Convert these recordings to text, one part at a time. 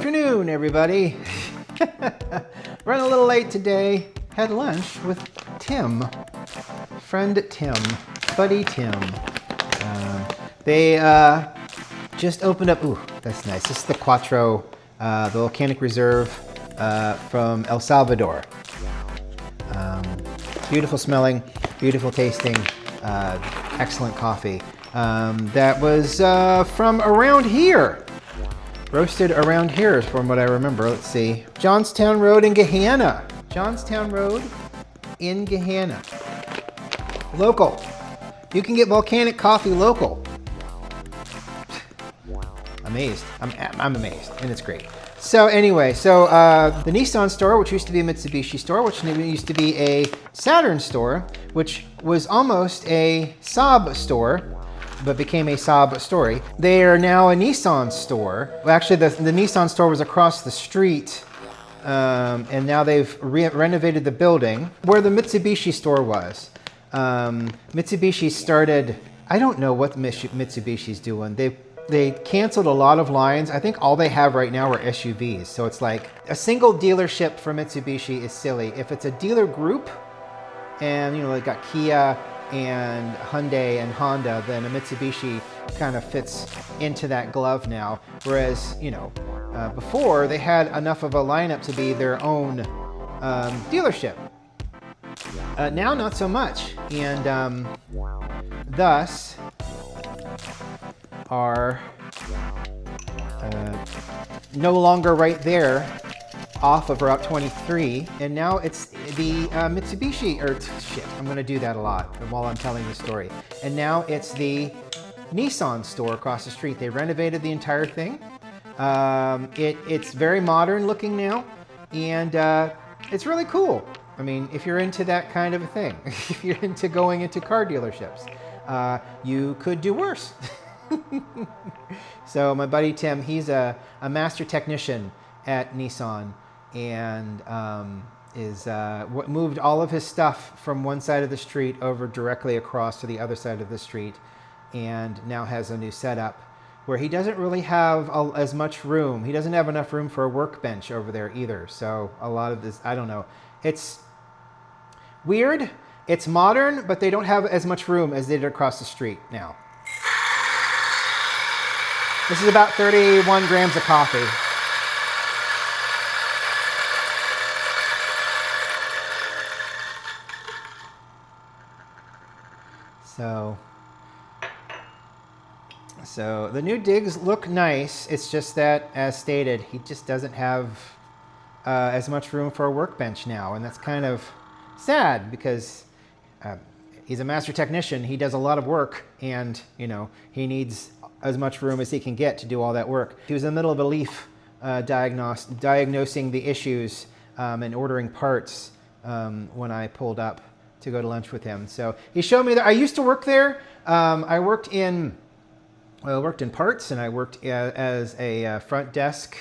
afternoon, everybody. Running a little late today. Had lunch with Tim. Friend Tim. Buddy Tim. They just opened up. Ooh, that's nice. This is the Quattro, the Volcanic Reserve from El Salvador. Beautiful smelling, beautiful tasting, excellent coffee. That was from around here. Roasted around here from what I remember. Let's see. Johnstown Road in Gahanna. Johnstown Road in Gahanna. Local. You can get volcanic coffee local. Amazed. I'm amazed, and it's great. So anyway, the Nissan store, which used to be a Mitsubishi store, which used to be a Saturn store, which was almost a Saab store, but became a Saab story. They are now a Nissan store. Well, actually, the Nissan store was across the street, and now they've renovated the building where the Mitsubishi store was. Mitsubishi started, I don't know what Mitsubishi's doing. They canceled a lot of lines. I think all they have right now are SUVs. So it's like a single dealership for Mitsubishi is silly. If it's a dealer group, and you know, they got Kia and Hyundai and Honda, then a Mitsubishi kind of fits into that glove now. Whereas, you know, before they had enough of a lineup to be their own dealership. Now, not so much. And thus are no longer right there off of Route 23, and now it's the Mitsubishi, or shit, I'm gonna do that a lot while I'm telling the story. And now it's the Nissan store across the street. They renovated the entire thing. It's very modern looking now, and it's really cool. I mean, if you're into that kind of a thing, if you're into going into car dealerships, you could do worse. So my buddy Tim, he's a master technician at Nissan, and moved all of his stuff from one side of the street over directly across to the other side of the street, and now has a new setup where he doesn't really have as much room. He doesn't have enough room for a workbench over there either. So a lot of this, I don't know. It's weird. It's modern, but they don't have as much room as they did across the street now. This is about 31 grams of coffee. So the new digs look nice. It's just that, as stated, he just doesn't have as much room for a workbench now. And that's kind of sad because he's a master technician. He does a lot of work, and you know, he needs as much room as he can get to do all that work. He was in the middle of a leaf diagnosing the issues and ordering parts when I pulled up to go to lunch with him. So he showed me that. I used to work there. I worked in parts, and I worked as a front desk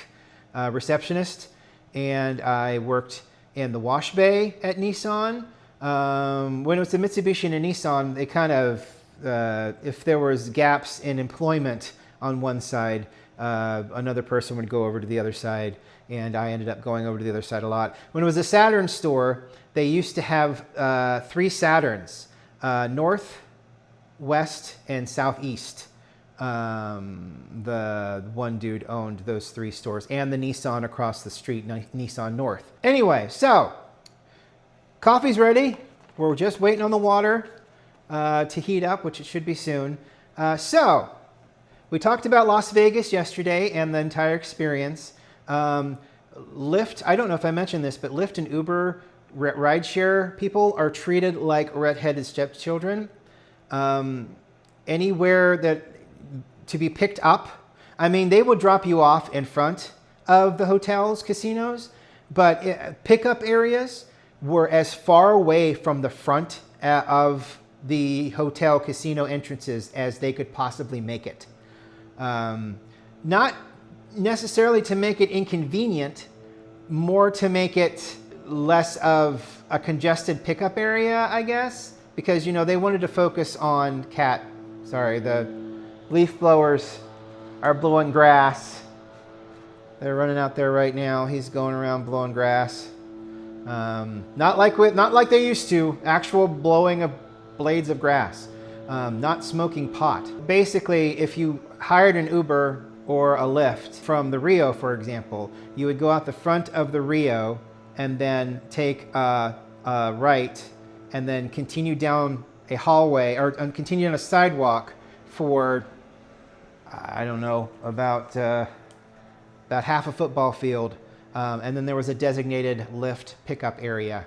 receptionist, and I worked in the wash bay at Nissan. When it was a Mitsubishi and a Nissan, they kind of, if there was gaps in employment on one side, another person would go over to the other side, and I ended up going over to the other side a lot. When it was a Saturn store, they used to have 3 Saturns, north, west, and southeast. The one dude owned those 3 stores, and the Nissan across the street, Nissan North. Anyway, so coffee's ready. We're just waiting on the water to heat up, which it should be soon. So we talked about Las Vegas yesterday and the entire experience. Lyft, I don't know if I mentioned this, but Lyft and Uber rideshare people are treated like redheaded stepchildren. Anywhere that to be picked up, I mean, they will drop you off in front of the hotels, casinos, but pickup areas were as far away from the front of the hotel casino entrances as they could possibly make it. Not necessarily to make it inconvenient, more to make it less of a congested pickup area, I guess, because, you know, they wanted to focus on the leaf blowers are blowing grass They're running out there right now. He's going around blowing grass. Not like they used to. Actual blowing of blades of grass. Not smoking pot. Basically, if you hired an Uber or a Lyft from the Rio, for example, you would go out the front of the Rio and then take a right and then continue down a hallway or continue on a sidewalk for, I don't know, about half a football field. And then there was a designated Lyft pickup area.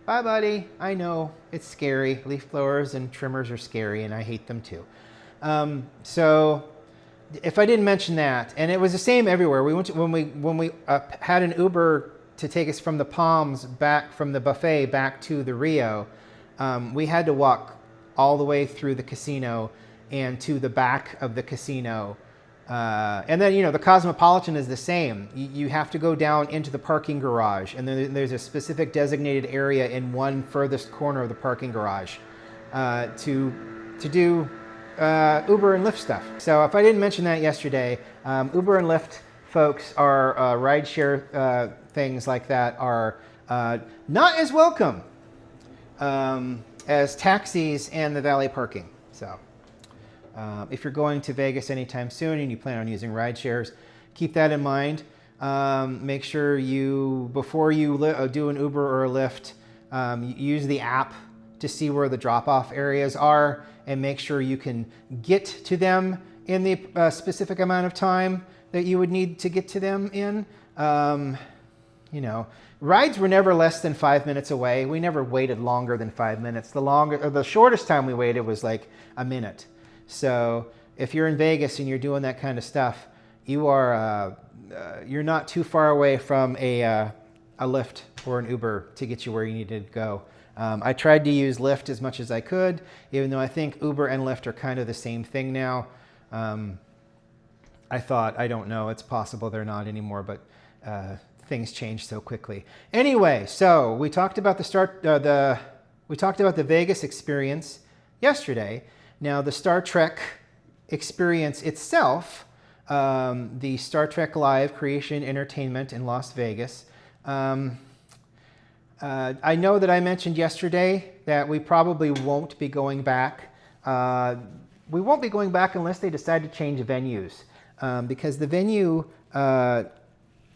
Bye, buddy. I know it's scary. Leaf blowers and trimmers are scary, and I hate them too. So if I didn't mention that, and it was the same everywhere. We went to, when we had an Uber to take us from the Palms back from the buffet back to the Rio, we had to walk all the way through the casino and to the back of the casino. And then, you know, the Cosmopolitan is the same. You have to go down into the parking garage, and then there's a specific designated area in one furthest corner of the parking garage to do Uber and Lyft stuff. So if I didn't mention that yesterday, Uber and Lyft folks are rideshare things like that are not as welcome as taxis and the valet parking. So. If you're going to Vegas anytime soon and you plan on using ride shares, keep that in mind. Make sure you, before you do an Uber or a Lyft, use the app to see where the drop-off areas are and make sure you can get to them in the specific amount of time that you would need to get to them in. You know, rides were never less than 5 minutes away. We never waited longer than 5 minutes. The shortest time we waited was like a minute. So if you're in Vegas and you're doing that kind of stuff, you're not too far away from a Lyft or an Uber to get you where you needed to go. I tried to use Lyft as much as I could, even though I think Uber and Lyft are kind of the same thing now. I thought, I don't know, it's possible they're not anymore, but things change so quickly. Anyway, so we talked about the Vegas experience yesterday. Now, the Star Trek experience itself, the Star Trek Live Creation Entertainment in Las Vegas, I know that I mentioned yesterday that we probably won't be going back. We won't be going back unless they decide to change venues, because the venue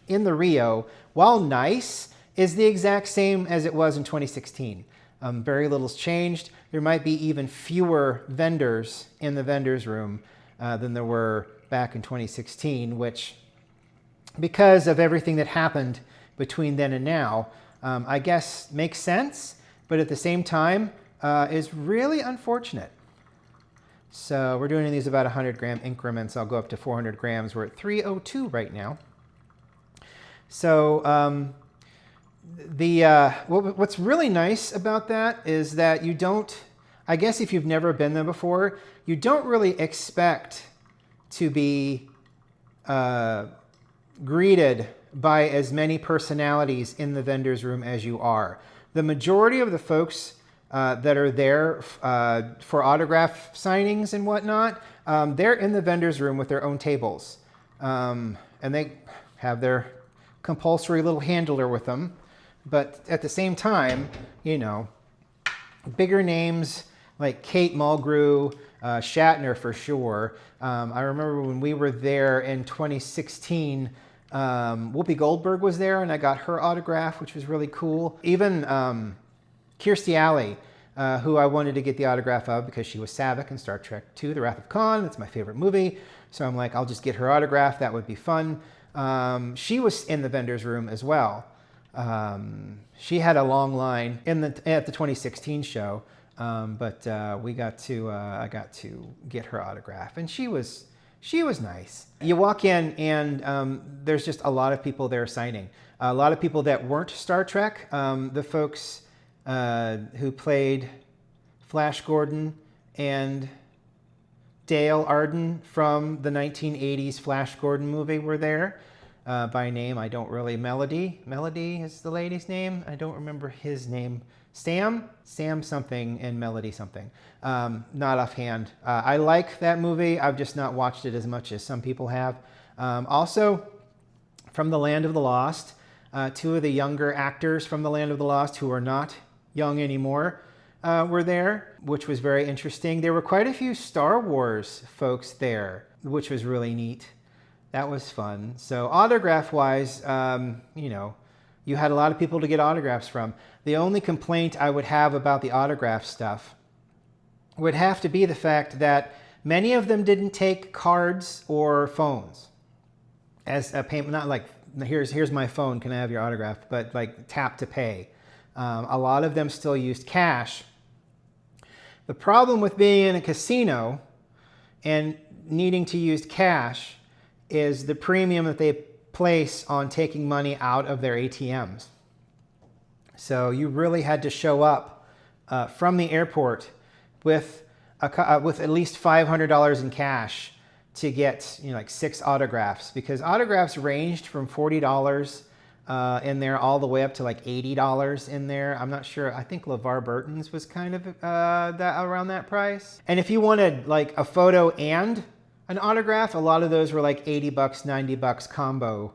in the Rio, while nice, is the exact same as it was in 2016. Very little's changed. There might be even fewer vendors in the vendors room than there were back in 2016, which, because of everything that happened between then and now, I guess makes sense, but at the same time is really unfortunate. So we're doing these about 100 gram increments. I'll go up to 400 grams. We're at 302 right now. So what's really nice about that is that you don't, I guess if you've never been there before, you don't really expect to be greeted by as many personalities in the vendor's room as you are. The majority of the folks that are there for autograph signings and whatnot, they're in the vendor's room with their own tables. And they have their compulsory little handler with them. But at the same time, you know, bigger names like Kate Mulgrew, Shatner for sure. I remember when we were there in 2016, Whoopi Goldberg was there and I got her autograph, which was really cool. Even Kirstie Alley, who I wanted to get the autograph of because she was Saavik in Star Trek II, The Wrath of Khan. That's my favorite movie. So I'm like, I'll just get her autograph. That would be fun. She was in the vendor's room as well. She had a long line at the 2016 show, but I got to get her autograph, and she was nice. You walk in, and there's just a lot of people there signing. A lot of people that weren't Star Trek. The folks who played Flash Gordon and Dale Arden from the 1980s Flash Gordon movie were there. By name, I don't really, Melody is the lady's name. I don't remember his name. Sam something and Melody something. Not offhand. I like that movie. I've just not watched it as much as some people have. Also, from the Land of the Lost. Two of the younger actors from the Land of the Lost, who are not young anymore, were there, which was very interesting. There were quite a few Star Wars folks there, which was really neat. That was fun. So autograph-wise, you know, you had a lot of people to get autographs from. The only complaint I would have about the autograph stuff would have to be the fact that many of them didn't take cards or phones as a payment. Not like, here's my phone, can I have your autograph? But like tap to pay. A lot of them still used cash. The problem with being in a casino and needing to use cash is the premium that they place on taking money out of their ATMs. So you really had to show up from the airport with at least $500 in cash to get, you know, like 6 autographs, because autographs ranged from $40 in there all the way up to like $80 in there. I'm not sure. I think LeVar Burton's was kind of around that price. And if you wanted like a photo and an autograph, a lot of those were like $80, $90 combo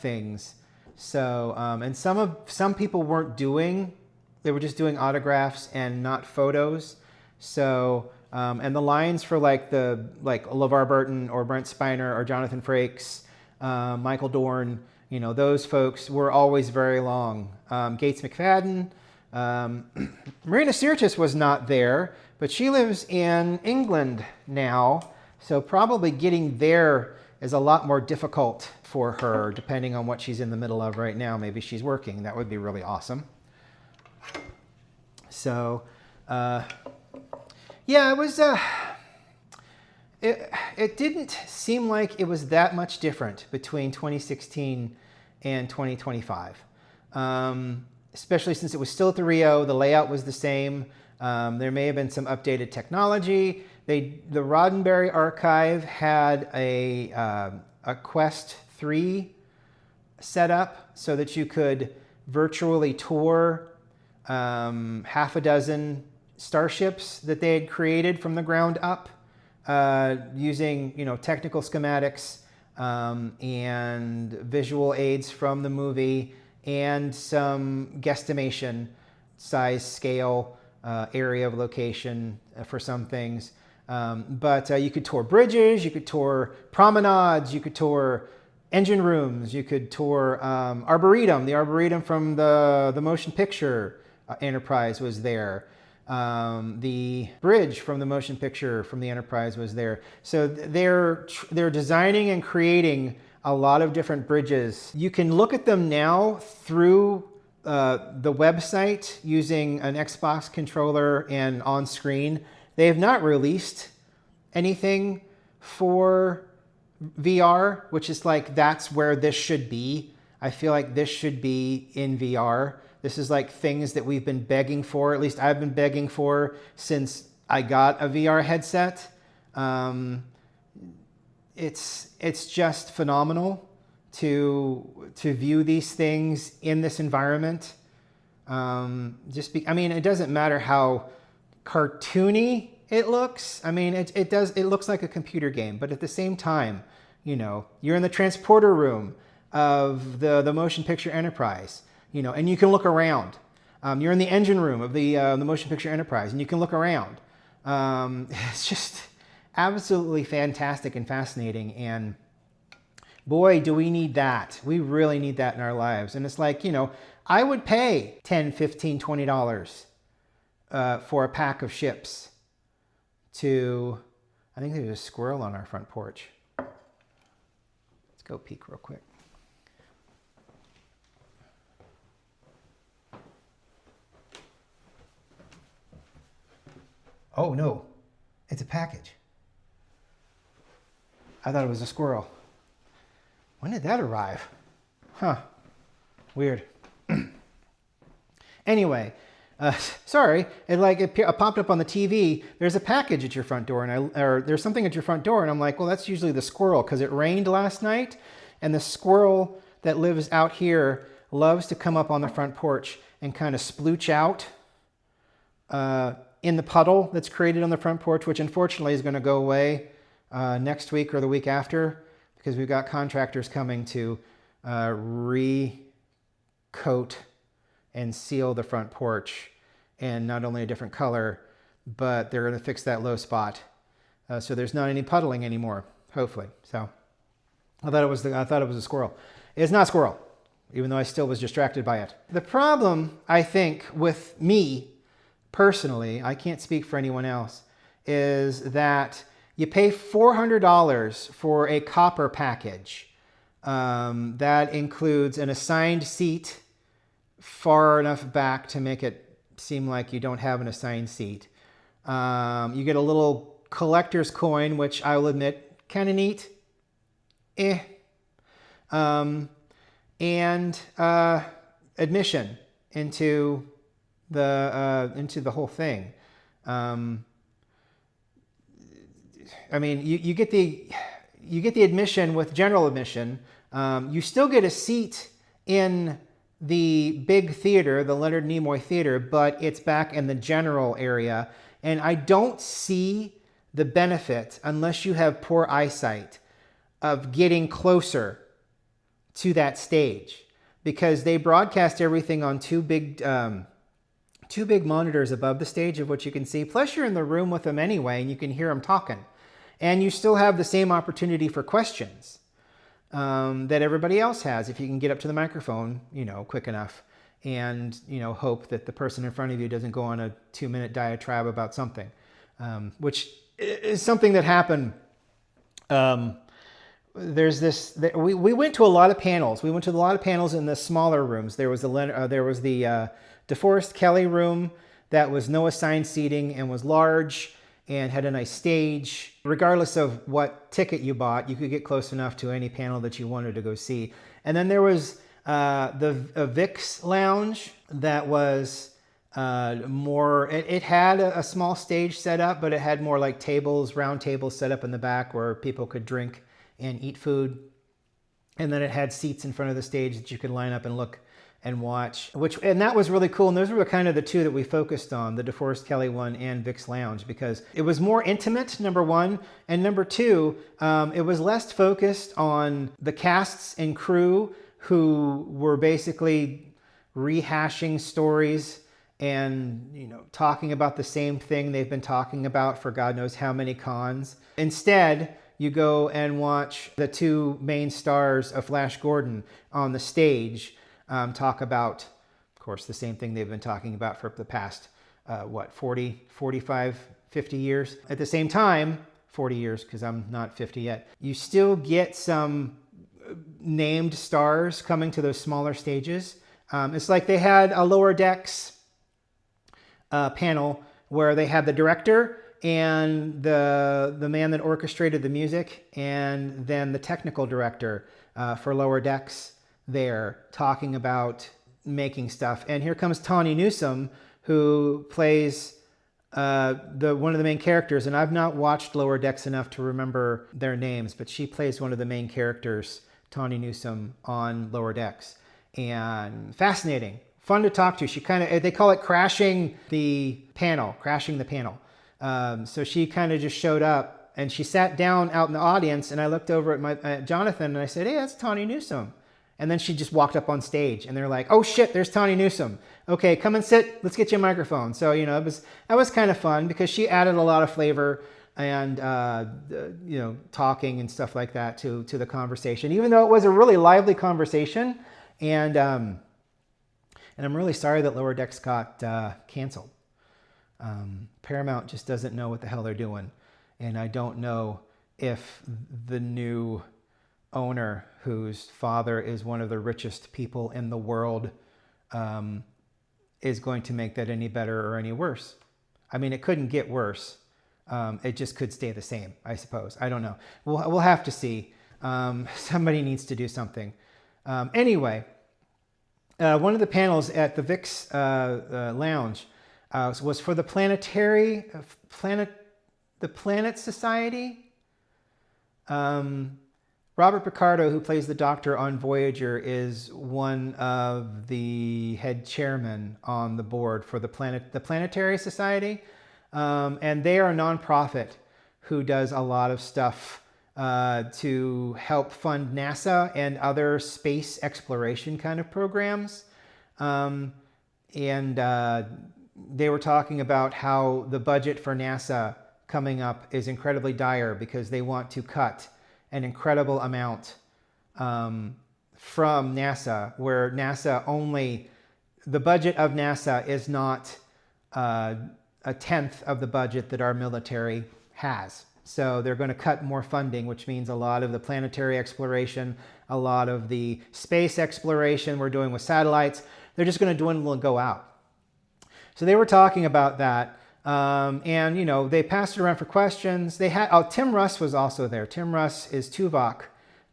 things. So, and some people weren't doing, they were just doing autographs and not photos. So, and the lines for like LeVar Burton or Brent Spiner or Jonathan Frakes, Michael Dorn, you know, those folks were always very long. Gates McFadden, Marina Sirtis was not there, but she lives in England now. So probably getting there is a lot more difficult for her, depending on what she's in the middle of right now. Maybe she's working. That would be really awesome. So, yeah, it was, it didn't seem like it was that much different between 2016 and 2025. Especially since it was still at the Rio, the layout was the same. There may have been some updated technology. The Roddenberry archive had a Quest 3 set up so that you could virtually tour half a dozen starships that they had created from the ground up using, you know, technical schematics and visual aids from the movie and some guesstimation, size, scale, area of location for some things. But you could tour bridges, you could tour promenades, you could tour engine rooms, you could tour Arboretum. The Arboretum from the motion picture Enterprise was there. The bridge from the motion picture from the Enterprise was there. So they're designing and creating a lot of different bridges. You can look at them now through the website using an Xbox controller and on screen. They have not released anything for VR, which is like, that's where this should be. I feel like this should be in VR. This is like things that we've been begging for, at least I've been begging for since I got a VR headset. It's just phenomenal to view these things in this environment. I mean, it doesn't matter how cartoony it looks. I mean, it looks like a computer game, but at the same time, you know, you're in the transporter room of the motion picture Enterprise, you know, and you can look around. You're in the engine room of the motion picture Enterprise, and you can look around. It's just absolutely fantastic and fascinating, and boy, do we need that. We really need that in our lives. And it's like, you know, I would pay $10, $15, $20 for a pack of ships to, I think there's a squirrel on our front porch. Let's go peek real quick. Oh no, it's a package. I thought it was a squirrel. When did that arrive? Huh, weird. Anyway, sorry, it popped up on the TV. There's a package at your front door, or there's something at your front door, and I'm like, well, that's usually the squirrel, because it rained last night, and the squirrel that lives out here loves to come up on the front porch and kind of splooch out in the puddle that's created on the front porch, which unfortunately is going to go away next week or the week after, because we've got contractors coming to recoat and seal the front porch, and not only a different color, but they're going to fix that low spot, so there's not any puddling anymore, hopefully. So I thought it was a squirrel. It's not a squirrel, even though I still was distracted by it. The problem, I think, with me personally, I can't speak for anyone else, is that you pay $400 for a copper package. That includes an assigned seat far enough back to make it seem like you don't have an assigned seat. You get a little collector's coin, which I will admit, kind of neat. And admission into the whole thing. I mean, you get the admission with general admission. You still get a seat in the big theater, the Leonard Nimoy Theater, but it's back in the general area. And I don't see the benefit, unless you have poor eyesight, of getting closer to that stage, because they broadcast everything on two big monitors above the stage of what you can see. Plus, you're in the room with them anyway, and you can hear them talking. And you still have the same opportunity for questions that everybody else has if you can get up to the microphone, quick enough, and hope that the person in front of you doesn't go on a 2-minute diatribe about something, which is something that happened. We went to a lot of panels. We went to a lot of panels in the smaller rooms. There was the DeForest Kelley room that was no assigned seating and was large and had a nice stage. Regardless of what ticket you bought, you could get close enough to any panel that you wanted to go see. And then there was the VIX lounge that was more, it had a small stage set up, but it had more like tables, round tables set up in the back where people could drink and eat food. And then it had seats in front of the stage that you could line up and look and watch, and that was really cool. And those were kind of the two that we focused on, the DeForest Kelley one and VIX Lounge, because it was more intimate, number one, and number two, it was less focused on the casts and crew who were basically rehashing stories and talking about the same thing they've been talking about for God knows how many cons. Instead, you go and watch the two main stars of Flash Gordon on the stage talk about, of course, the same thing they've been talking about for the past, 40, 45, 50 years. At the same time, 40 years, because I'm not 50 yet, you still get some named stars coming to those smaller stages. It's like they had a Lower Decks panel where they had the director and the man that orchestrated the music, and then the technical director for Lower Decks there talking about making stuff. And here comes Tawny Newsome, who plays one of the main characters, and I've not watched Lower Decks enough to remember their names, but she plays one of the main characters, Tawny Newsome, on Lower Decks. And fascinating, fun to talk to. She they call it crashing the panel. So she kind of just showed up, and she sat down out in the audience, and I looked over at Jonathan, and I said, "Hey, that's Tawny Newsome." And then she just walked up on stage, and they're like, "Oh shit, there's Tawny Newsome. Okay, come and sit. Let's get you a microphone." So that was kind of fun because she added a lot of flavor and talking and stuff like that to the conversation. Even though it was a really lively conversation, and I'm really sorry that Lower Decks got canceled. Paramount just doesn't know what the hell they're doing, and I don't know if the new owner, whose father is one of the richest people in the world, is going to make that any better or any worse. I mean, it couldn't get worse. It just could stay the same, I suppose. I don't know. We'll have to see. Somebody needs to do something. Anyway, one of the panels at the VIX Lounge was for the Planet Society. Robert Picardo, who plays the Doctor on Voyager, is one of the head chairmen on the board for the Planetary Society. And they are a nonprofit who does a lot of stuff to help fund NASA and other space exploration kind of programs. And they were talking about how the budget for NASA coming up is incredibly dire because they want to cut an incredible amount from NASA, where NASA only, the budget of NASA is not a tenth of the budget that our military has. So they're going to cut more funding, which means a lot of the planetary exploration, a lot of the space exploration we're doing with satellites, they're just going to dwindle and go out. So they were talking about that. And, you know, they passed it around for questions. They had, Tim Russ was also there. Tim Russ is Tuvok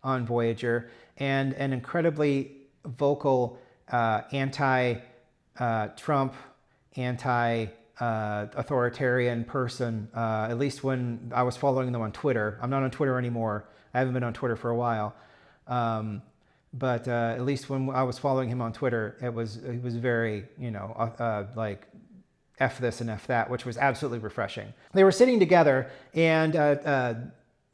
on Voyager and an incredibly vocal anti-Trump, anti-authoritarian person, at least when I was following them on Twitter. I'm not on Twitter anymore. I haven't been on Twitter for a while. But at least when I was following him on Twitter, he was very, you know, like F this and F that, which was absolutely refreshing. They were sitting together, and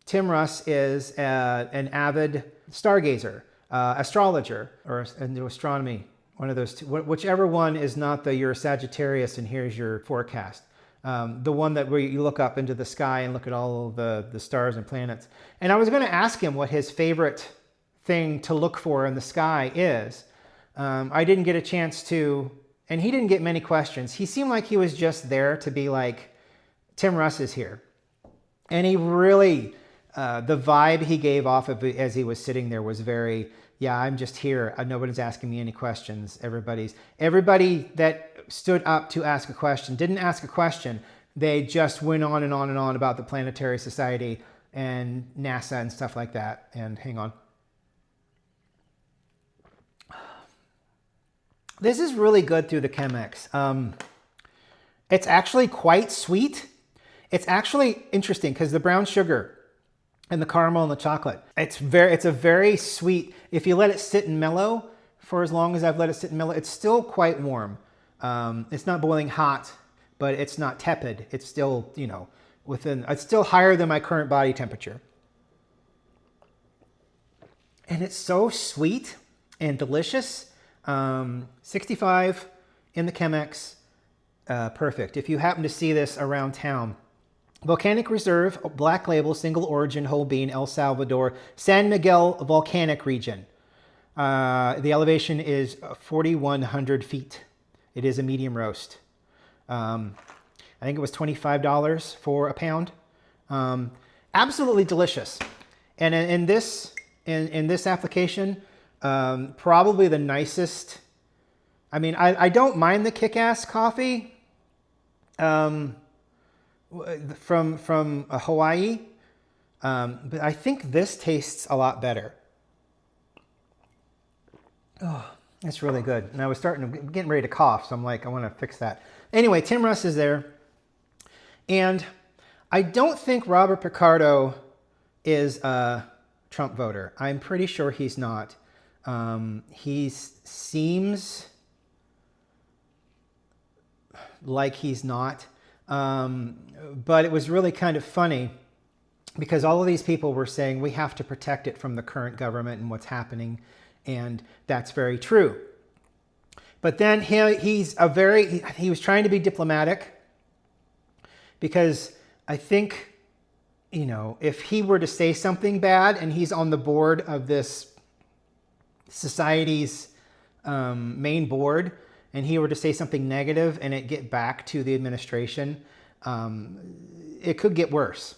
Tim Russ is an avid stargazer, astrologer, or astronomy, one of those two, whichever one is not the you're a Sagittarius and here's your forecast. The one that where you look up into the sky and look at all of the stars and planets. And I was going to ask him what his favorite thing to look for in the sky is. I didn't get a chance to, and he didn't get many questions. He seemed like he was just there to be like, Tim Russ is here. And he really, the vibe he gave off of it as he was sitting there was very, yeah, I'm just here. Nobody's asking me any questions. Everybody that stood up to ask a question didn't ask a question. They just went on and on and on about the Planetary Society and NASA and stuff like that. And hang on. This is really good through the Chemex. It's actually quite sweet. It's actually interesting because the brown sugar and the caramel and the chocolate, it's a very sweet, if you let it sit and mellow for as long as I've let it sit and mellow, it's still quite warm. It's not boiling hot, but it's not tepid. It's still, you know, it's still higher than my current body temperature. And it's so sweet and delicious. 65 in the Chemex, perfect. If you happen to see this around town, Volcanic Reserve, Black Label, Single Origin, Whole Bean, El Salvador, San Miguel Volcanic Region. The elevation is 4,100 feet. It is a medium roast. I think it was $25 for a pound. Absolutely delicious. And in this application, probably the nicest. I mean, I don't mind the kick-ass coffee from Hawaii, but I think this tastes a lot better. Oh, that's really good. And I was getting ready to cough, so I'm like, I want to fix that. Anyway, Tim Russ is there, and I don't think Robert Picardo is a Trump voter. I'm pretty sure he's not. He seems like he's not. But it was really kind of funny because all of these people were saying we have to protect it from the current government and what's happening. And that's very true. But then he was trying to be diplomatic because I think, you know, if he were to say something bad and he's on the board of this society's main board, and he were to say something negative and it get back to the administration, it could get worse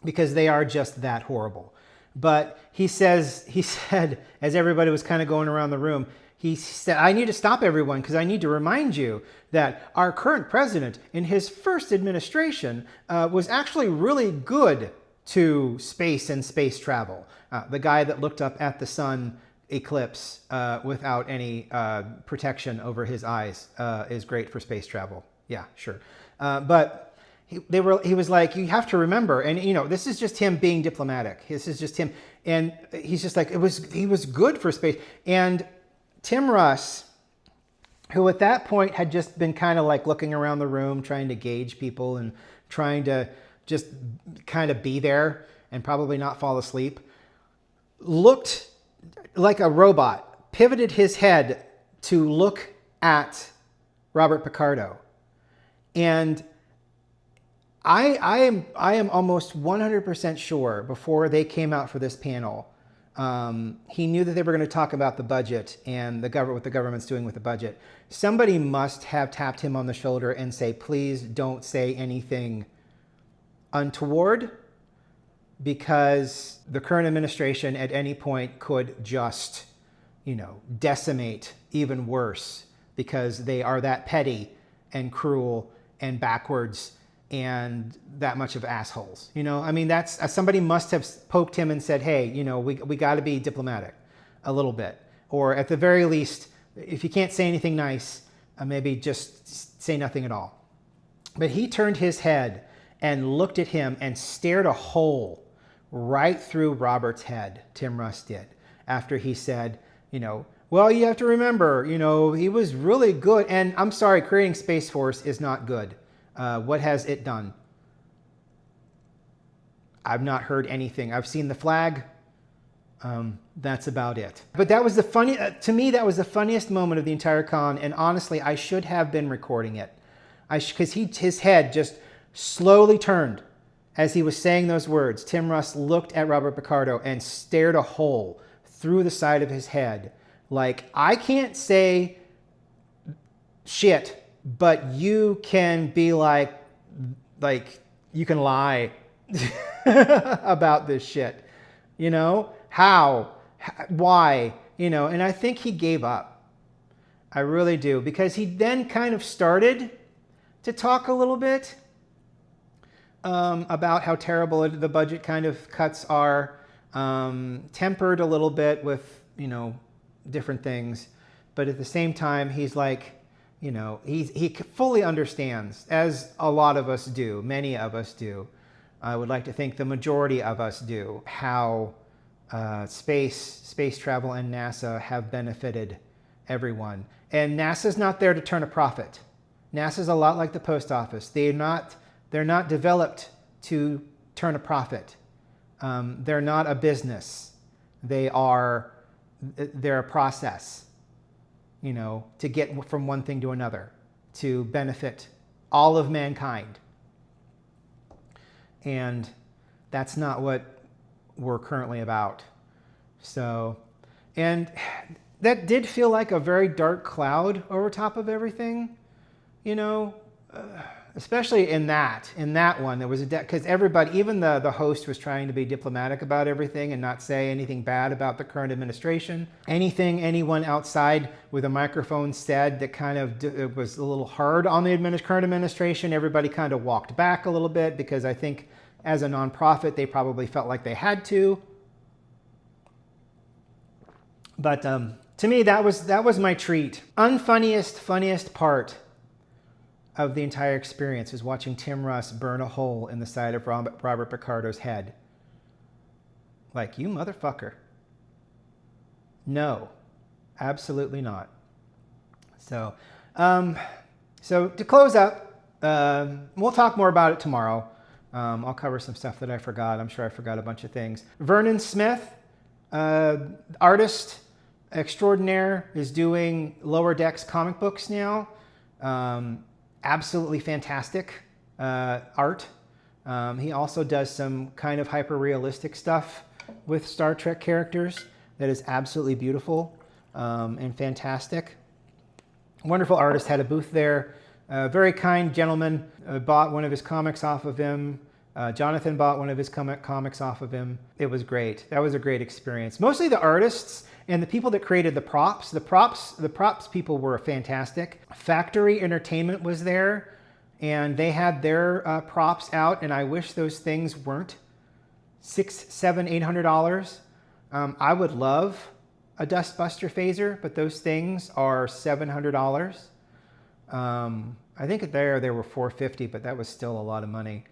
because they are just that horrible. But he said, as everybody was kind of going around the room, he said, I need to stop everyone because I need to remind you that our current president in his first administration was actually really good to space and space travel. The guy that looked up at the sun eclipse without any protection over his eyes is great for space travel. Yeah, sure. But he was like, you have to remember, and you know, this is just him being diplomatic. This is just him, and he's just like, he was good for space. And Tim Russ, who at that point had just been kind of like looking around the room, trying to gauge people and trying to just kind of be there and probably not fall asleep, looked like a robot, pivoted his head to look at Robert Picardo. And I am almost 100% sure before they came out for this panel, he knew that they were going to talk about the budget and what the government's doing with the budget. Somebody must have tapped him on the shoulder and say, please don't say anything untoward, because the current administration at any point could just, decimate even worse, because they are that petty and cruel and backwards and that much of assholes. That's somebody must have poked him and said, hey, we got to be diplomatic a little bit, or at the very least, if you can't say anything nice, maybe just say nothing at all. But he turned his head and looked at him and stared a hole right through Robert's head. Tim Russ did, after he said, well, you have to remember, he was really good. And I'm sorry, creating Space Force is not good. What has it done? I've not heard anything. I've seen the flag. That's about it. But that was to me, that was the funniest moment of the entire con. And honestly, I should have been recording it. Because his head just slowly turned as he was saying those words. Tim Russ looked at Robert Picardo and stared a hole through the side of his head. Like, I can't say shit, but you can be like you can lie about this shit. How, why, and I think he gave up. I really do, because he then kind of started to talk a little bit about how terrible the budget kind of cuts are, tempered a little bit with, different things. But at the same time, he's like, he fully understands, as a lot of us do, many of us do. I would like to think the majority of us do, how space travel and NASA have benefited everyone. And NASA's not there to turn a profit. NASA's a lot like the post office. They're not developed to turn a profit. They're not a business. They're a process, to get from one thing to another, to benefit all of mankind. And that's not what we're currently about. So, and that did feel like a very dark cloud over top of everything, especially in that one. There was because everybody, even the host, was trying to be diplomatic about everything and not say anything bad about the current administration. Anything anyone outside with a microphone said that kind of it was a little hard on the current administration, everybody kind of walked back a little bit, because I think as a nonprofit, they probably felt like they had to. But to me, that was my treat. Funniest part of the entire experience is watching Tim Russ burn a hole in the side of Robert Picardo's head. Like, you motherfucker. No, absolutely not. So, so to close up, we'll talk more about it tomorrow. I'll cover some stuff that I forgot. I'm sure I forgot a bunch of things. Vernon Smith, artist extraordinaire, is doing Lower Decks comic books now. Absolutely fantastic art. He also does some kind of hyper-realistic stuff with Star Trek characters that is absolutely beautiful and fantastic. Wonderful artist, had a booth there. Very kind gentleman, bought one of his comics off of him. Jonathan bought one of his comics off of him. It was great. That was a great experience. Mostly the artists and the people that created the props. The props people were fantastic. Factory Entertainment was there, and they had their props out, and I wish those things weren't $600, $700, $800. I would love a Dustbuster phaser, but those things are $700. I think they were $450, but that was still a lot of money.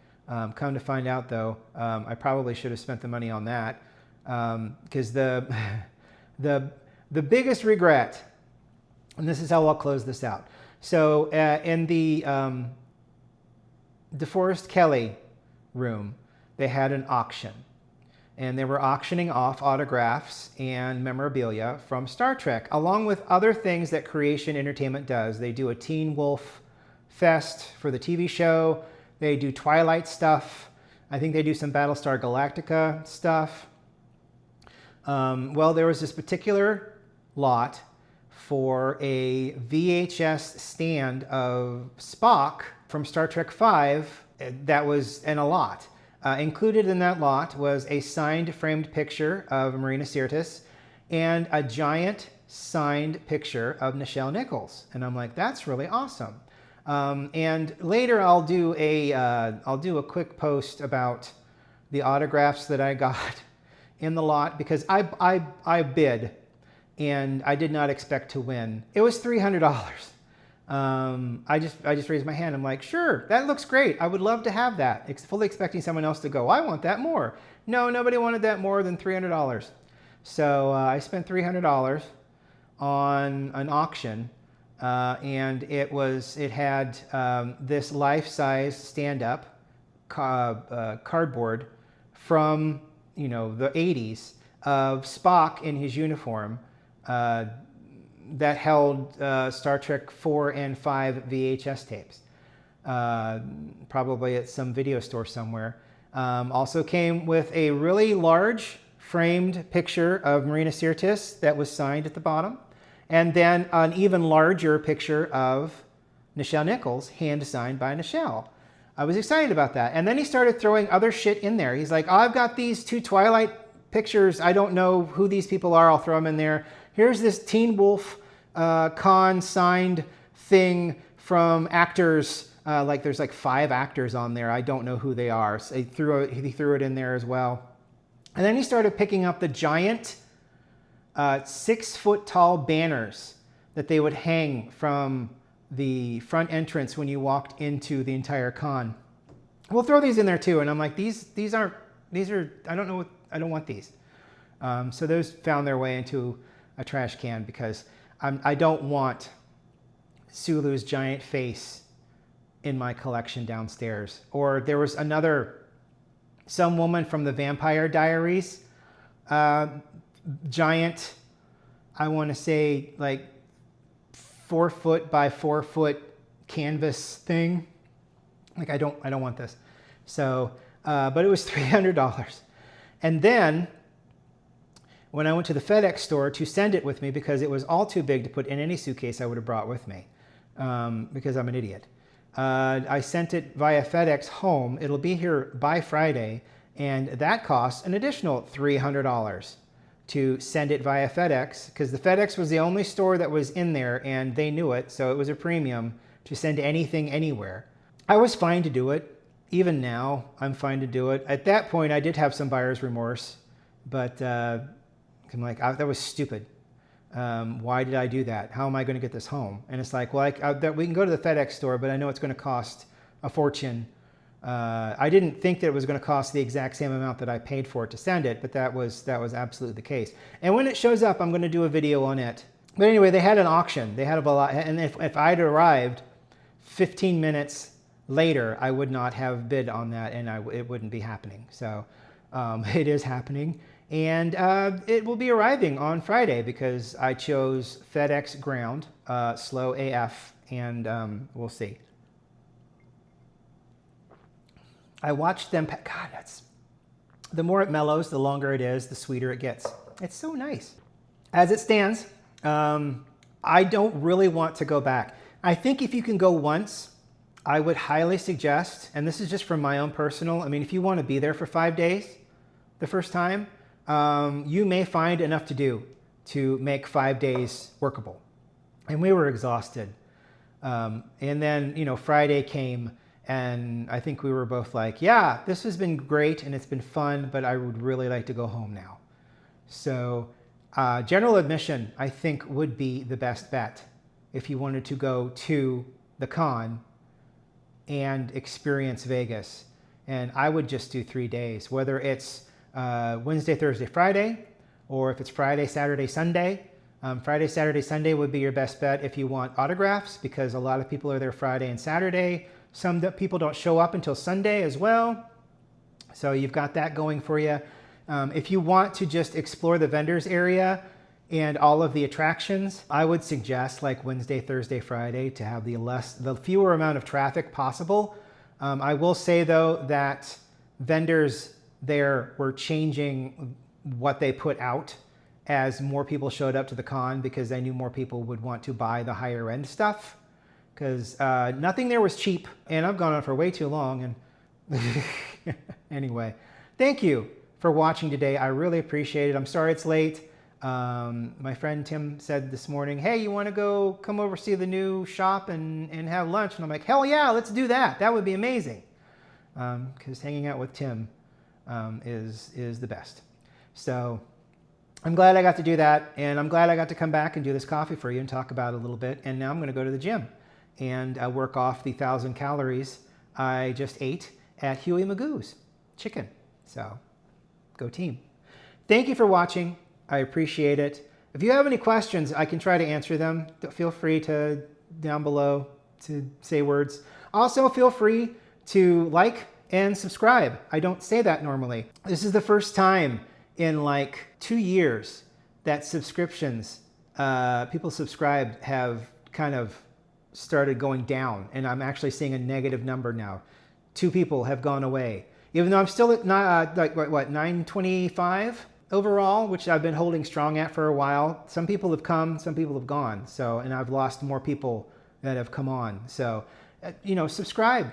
Come to find out, though, I probably should have spent the money on that, because the biggest regret, and this is how I'll close this out. So in the DeForest Kelley room, they had an auction. and they were auctioning off autographs and memorabilia from Star Trek, along with other things that Creation Entertainment does. They do a Teen Wolf Fest for the TV show. They do Twilight stuff. I think they do some Battlestar Galactica stuff. Well, there was this particular lot for a VHS stand of Spock from Star Trek V that was in a lot. Included in that lot was a signed framed picture of Marina Sirtis and a giant signed picture of Nichelle Nichols. And I'm like, that's really awesome. And later I'll do a quick post about the autographs that I got in the lot, because I bid and I did not expect to win. It was $300. I just raised my hand. I'm like, sure, that looks great. I would love to have that. Fully expecting someone else to go, I want that more. No, nobody wanted that more than $300. So I spent $300 on an auction, and it had this life-size stand-up cardboard from the 80s of Spock in his uniform. That held Star Trek 4 and 5 VHS tapes, probably at some video store somewhere. Also came with a really large framed picture of Marina Sirtis that was signed at the bottom, and then an even larger picture of Nichelle Nichols, hand signed by Nichelle. I was excited about that. And then he started throwing other shit in there. He's like, oh, I've got these 2 Twilight pictures. I don't know who these people are. I'll throw them in there. Here's this Teen Wolf con signed thing from actors. Like there's like 5 actors on there. I don't know who they are. So he threw it in there as well. And then he started picking up the giant 6-foot tall banners that they would hang from the front entrance when you walked into the entire con. We'll throw these in there too. And I'm like, these are, I don't know, I don't want these. So those found their way into a trash can, because I don't want Sulu's giant face in my collection downstairs. Or there was some woman from the Vampire Diaries, giant, I want to say like 4-foot by 4-foot canvas thing. Like I don't want this. So, but it was $300. And then when I went to the FedEx store to send it with me, because it was all too big to put in any suitcase I would have brought with me, because I'm an idiot. I sent it via FedEx home. It'll be here by Friday, and that costs an additional $300 to send it via FedEx, because the FedEx was the only store that was in there, and they knew it, so it was a premium to send anything anywhere. I was fine to do it. Even now, I'm fine to do it. At that point, I did have some buyer's remorse, but I'm like, that was stupid. Why did I do that? How am I going to get this home? And it's like, well, we can go to the FedEx store, but I know it's going to cost a fortune. I didn't think that it was going to cost the exact same amount that I paid for it to send it, but that was absolutely the case. And when it shows up, I'm going to do a video on it. But anyway, they had an auction. They had a lot, and if I'd arrived 15 minutes later, I would not have bid on that, and it wouldn't be happening. So it is happening. And it will be arriving on Friday, because I chose FedEx Ground, slow AF, and we'll see. I watched them, God, the more it mellows, the longer it is, the sweeter it gets. It's so nice. As it stands, I don't really want to go back. I think if you can go once, I would highly suggest, and this is just from my own personal, I mean, if you want to be there for 5 days the first time, you may find enough to do to make 5 days workable. And we were exhausted. And then, Friday came, and I think we were both like, yeah, this has been great and it's been fun, but I would really like to go home now. So general admission, I think, would be the best bet if you wanted to go to the con and experience Vegas. And I would just do 3 days, whether it's Wednesday, Thursday, Friday, or if it's Friday, Saturday, Sunday. Friday, Saturday, Sunday would be your best bet if you want autographs, because a lot of people are there Friday and Saturday. Some people don't show up until Sunday as well. So you've got that going for you. If you want to just explore the vendors area and all of the attractions, I would suggest like Wednesday, Thursday, Friday to have the fewer amount of traffic possible. I will say though that vendors there were changing what they put out as more people showed up to the con, because they knew more people would want to buy the higher end stuff, because nothing there was cheap. And I've gone on for way too long. And anyway, thank you for watching today. I really appreciate it. I'm sorry it's late. My friend Tim said this morning, hey, you want to come over see the new shop and have lunch? And I'm like, hell yeah, let's do that. That would be amazing. Because hanging out with Tim is the best. So I'm glad I got to do that, and I'm glad I got to come back and do this coffee for you and talk about it a little bit. And now I'm going to go to the gym and work off the 1,000 calories I just ate at Huey Magoo's chicken. So go team. Thank you for watching. I appreciate it. If you have any questions, I can try to answer them. Feel free to down below to say words. Also, feel free to like and subscribe. I don't say that normally. This is the first time in like 2 years that subscriptions, people subscribed, have kind of started going down, and I'm actually seeing a negative number now. 2 people have gone away, even though I'm still at like what 925 overall, which I've been holding strong at for a while. Some people have come, some people have gone. So, and I've lost more people that have come on. So, you know, subscribe.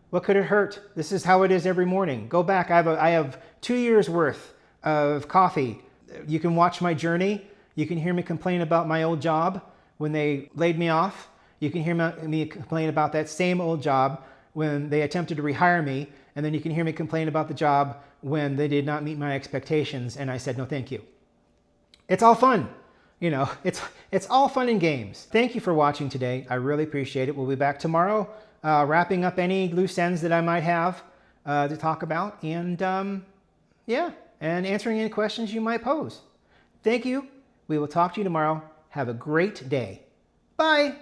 What could it hurt? This is how it is every morning. Go back. I have 2 years worth of coffee. You can watch my journey. You can hear me complain about my old job when they laid me off. You can hear me complain about that same old job when they attempted to rehire me. And then you can hear me complain about the job when they did not meet my expectations and I said, no, thank you. It's all fun. You know, it's all fun and games. Thank you for watching today. I really appreciate it. We'll be back tomorrow, wrapping up any loose ends that I might have to talk about. And yeah, and answering any questions you might pose. Thank you. We will talk to you tomorrow. Have a great day. Bye.